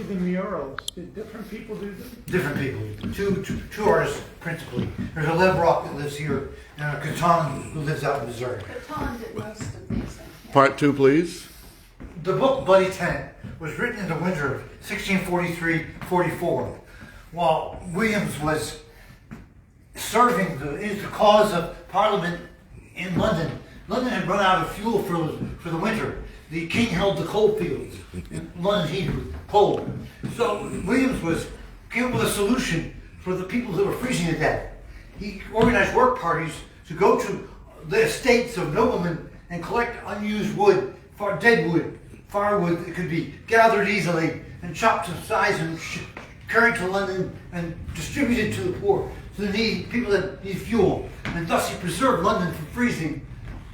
do the murals? Did different people do them? Different people. Two artists principally. There's a Lev Rock that lives here, and a Catan who lives out in Missouri. Catan did most of these things. Yeah. Part 2, please. The book Bloody Tenant was written in the winter of 1643-44, while Williams was serving the cause of Parliament in London. London had run out of fuel for the winter. The king held the coal fields. London heated with coal. So Williams came up with a solution for the people that were freezing to death. He organized work parties to go to the estates of noblemen and collect unused wood, dead wood, firewood that could be gathered easily and chopped to size and carried to London and distributed to the poor, to the people that need fuel. And thus he preserved London from freezing.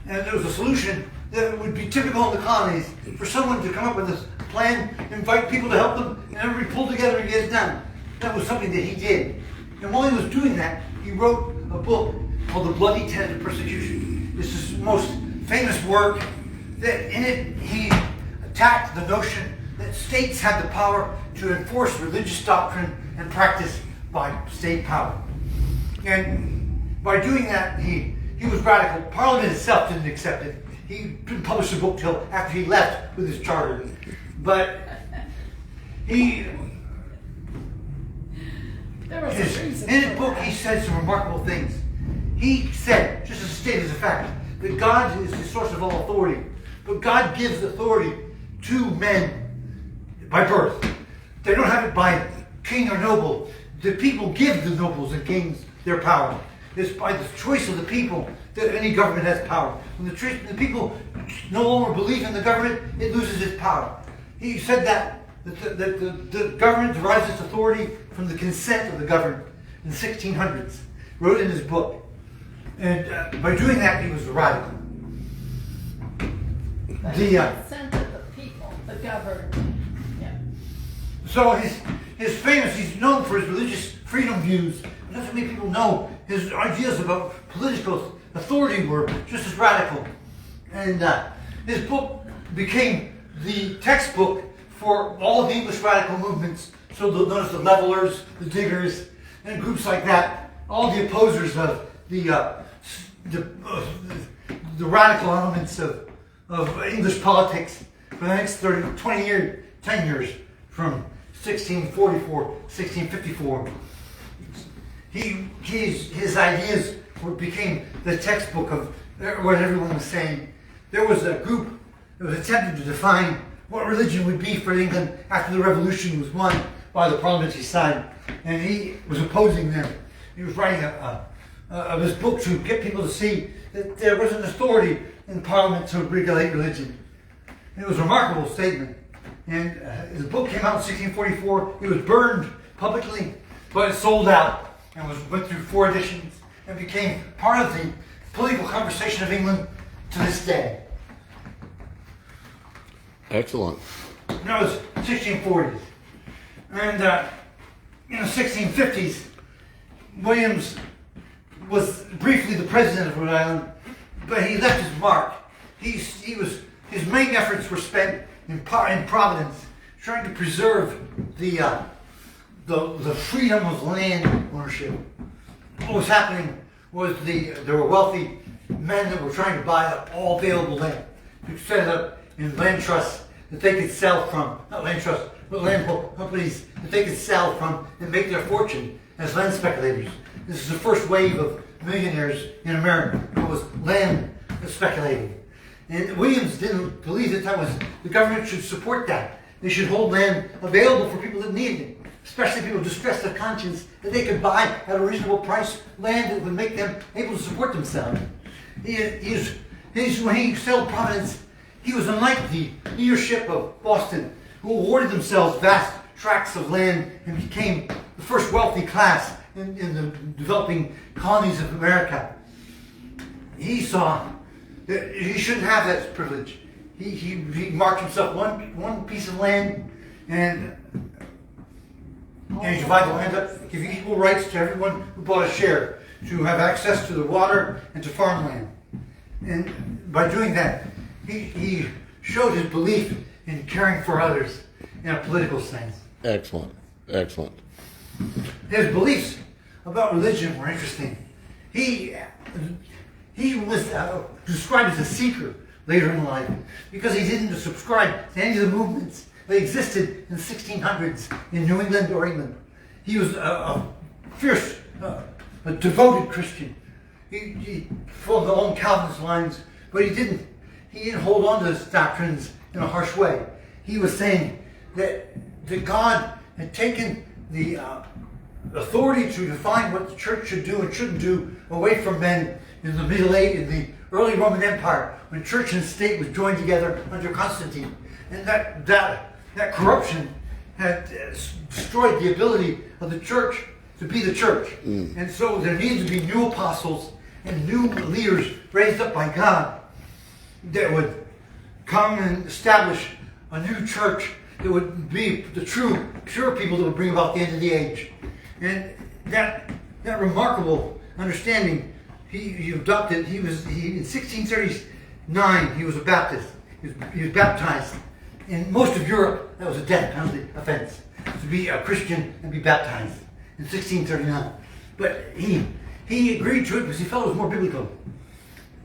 And there was a solution that would be typical in the colonies for someone to come up with this plan, invite people to help them, and everybody pull together and get it done. That was something that he did. And while he was doing that, he wrote a book called The Bloody Tenant of Persecution. This is his most famous work. That in it, he attacked the notion that states had the power to enforce religious doctrine and practice by state power. And by doing that, he was radical. Parliament itself didn't accept it. He didn't publish the book till after he left with his charter. But in his book, he said some remarkable things. He said, just as stated as a fact, that God is the source of all authority. But God gives authority to men by birth. They don't have it by king or noble. The people give the nobles and kings their power. It's by the choice of the people that any government has power. When the people no longer believe in the government, it loses its power. He said that the government derives its authority from the consent of the governed in the 1600s. Wrote in his book. And by doing that, he was a radical. The consent of the people, the governed. Yeah. So he's known for his religious freedom views. Doesn't many people know his ideas about political authority were just as radical. And his book became the textbook for all of the English radical movements. So notice the levelers, the diggers, and groups like that. All the opposers of the radical elements of English politics for the next 10 years, from 1644 to 1654. His ideas became the textbook of what everyone was saying. There was a group that was attempting to define what religion would be for England after the revolution was won by the parliamentary side, and he was opposing them. He was writing this book to get people to see that there was an authority in Parliament to regulate religion. And it was a remarkable statement. And his book came out in 1644. It was burned publicly, but it sold out and went through 4 editions and became part of the political conversation of England to this day. Excellent. That was 1640s. And in the 1650s, Williams was briefly the president of Rhode Island, but he left his mark. His main efforts were spent in Providence, trying to preserve the freedom of land ownership. What was happening was there were wealthy men that were trying to buy up all available land, to set it up in land trusts that they could sell from, not land trusts, but land companies that they could sell from and make their fortune as land speculators. This is the first wave of millionaires in America. It was land speculating. And Williams didn't believe that the government should support that. They should hold land available for people that needed it, especially people distressed of conscience, that they could buy at a reasonable price land that would make them able to support themselves. When he settled Providence, he was unlike the leadership of Boston, who awarded themselves vast tracts of land and became the first wealthy class in the developing colonies of America. He saw that he shouldn't have that privilege. He marked himself one piece of land and he divided the land up, giving equal rights to everyone who bought a share to have access to the water and to farmland. And by doing that, he showed his belief in caring for others in a political sense. Excellent. Excellent. His beliefs about religion were interesting. He was described as a seeker later in life because he didn't subscribe to any of the movements that existed in the 1600s in New England or England. He was a fierce, a devoted Christian. He followed along Calvin's lines, but he didn't hold on to his doctrines in a harsh way. He was saying that God had taken the authority to define what the church should do and shouldn't do away from men in the in the early Roman Empire, when church and state was joined together under Constantine, and that corruption had destroyed the ability of the church to be the church. And so there needed to be new apostles and new leaders raised up by God that would come and establish a new church that would be the true, pure people that would bring about the end of the age. And that remarkable understanding he adopted. In 1639 he was a Baptist. He was baptized. In most of Europe, that was a death penalty offense to be a Christian and be baptized in 1639. But he agreed to it because he felt it was more biblical.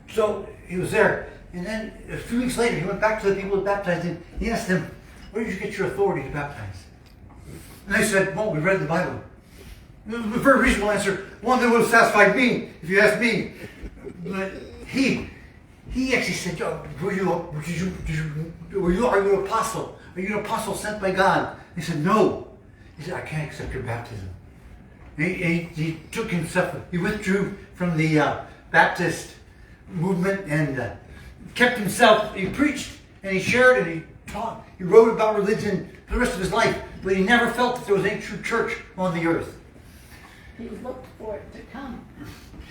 So he was there. And then a few weeks later, he went back to the people who baptized him. He asked them, "Where did you get your authority to baptize?" And they said, "Well, we read the Bible." It was a very reasonable answer, one that would have satisfied me, if you asked me. But he actually said, are you an apostle? Are you an apostle sent by God? He said, "No." He said, "I can't accept your baptism." He took himself, he withdrew from the Baptist movement and kept himself. He preached and he shared and he taught. He wrote about religion for the rest of his life, but he never felt that there was any true church on the earth. He looked for it to come.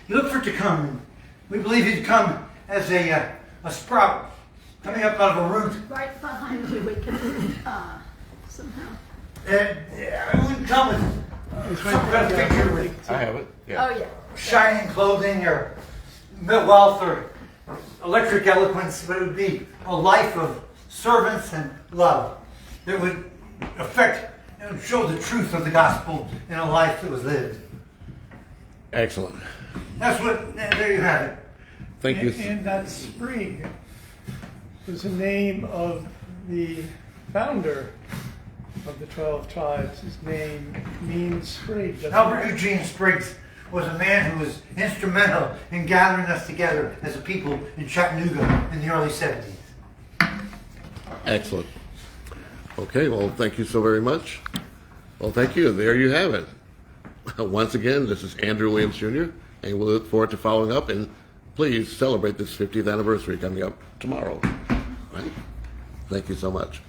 He looked for it to come. And we believe he'd come as a sprout coming up out of a root. Right behind you, we can somehow. And it wouldn't come with some kind of picture with I have it. Yeah. Oh, yeah. shining clothing or wealth or electric eloquence, but it would be a life of servants and love that would affect and show the truth of the gospel in a life that was lived. Excellent. That's what, there you have it. Thank you. And that Sprig was the name of the founder of the 12 tribes. His name means sprig. doesn't Albert it? Eugene Spriggs was a man who was instrumental in gathering us together as a people in Chattanooga in the early 70s. Excellent. Okay, well, thank you so very much. Well, thank you. There you have it. Once again, this is Andrew Williams Jr., and we look forward to following up, and please celebrate this 50th anniversary coming up tomorrow. Right? Thank you so much.